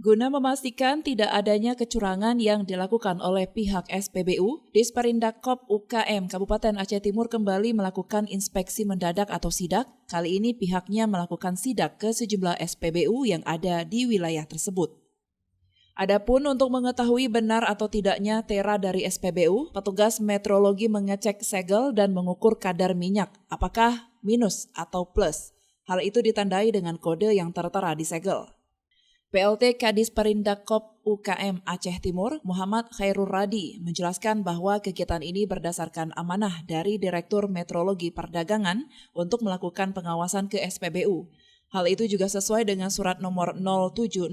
Guna memastikan tidak adanya kecurangan yang dilakukan oleh pihak SPBU, Disperindakop UKM Kabupaten Aceh Timur kembali melakukan inspeksi mendadak atau sidak. Kali ini pihaknya melakukan sidak ke sejumlah SPBU yang ada di wilayah tersebut. Adapun untuk mengetahui benar atau tidaknya tera dari SPBU, petugas metrologi mengecek segel dan mengukur kadar minyak, apakah minus atau plus. Hal itu ditandai dengan kode yang tertera di segel. PLT Kadis Perindakop UKM Aceh Timur, Muhammad Khairul Radi, menjelaskan bahwa kegiatan ini berdasarkan amanah dari Direktur Metrologi Perdagangan untuk melakukan pengawasan ke SPBU. Hal itu juga sesuai dengan surat nomor 0705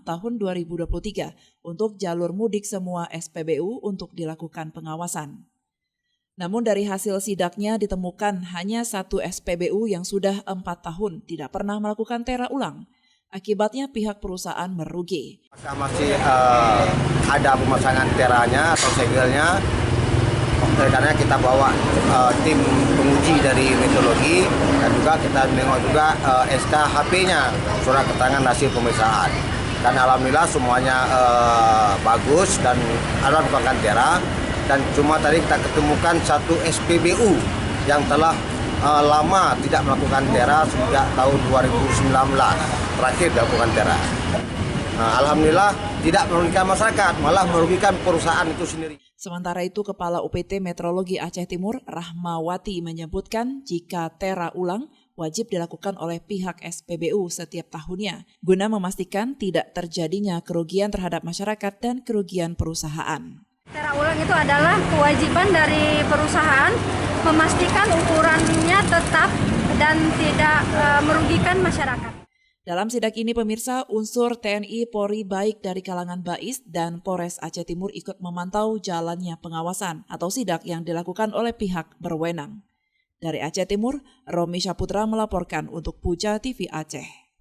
tahun 2023 untuk jalur mudik semua SPBU untuk dilakukan pengawasan. Namun dari hasil sidaknya ditemukan hanya satu SPBU yang sudah 4 tahun tidak pernah melakukan tera ulang. Akibatnya pihak perusahaan merugi. Masih ada pemasangan teranya atau segelnya, karena kita bawa tim penguji dari metrologi dan juga kita menengok juga SKHP-nya, surat keterangan hasil pemeriksaan. Dan alhamdulillah semuanya bagus dan bukan tera. Dan cuma tadi kita ketemukan satu SPBU yang telah lama tidak melakukan tera sejak tahun 2019 terakhir dilakukan tera. Alhamdulillah tidak merugikan masyarakat, malah merugikan perusahaan itu sendiri. Sementara itu Kepala UPT Metrologi Aceh Timur Rahmawati menyebutkan jika tera ulang wajib dilakukan oleh pihak SPBU setiap tahunnya guna memastikan tidak terjadinya kerugian terhadap masyarakat dan kerugian perusahaan. Tera ulang itu adalah kewajiban dari perusahaan memastikan ukurannya tetap dan tidak merugikan masyarakat. Dalam sidak ini pemirsa, unsur TNI Polri baik dari kalangan BAIS dan Polres Aceh Timur ikut memantau jalannya pengawasan atau sidak yang dilakukan oleh pihak berwenang. Dari Aceh Timur, Romi Syaputra melaporkan untuk Puja TV Aceh.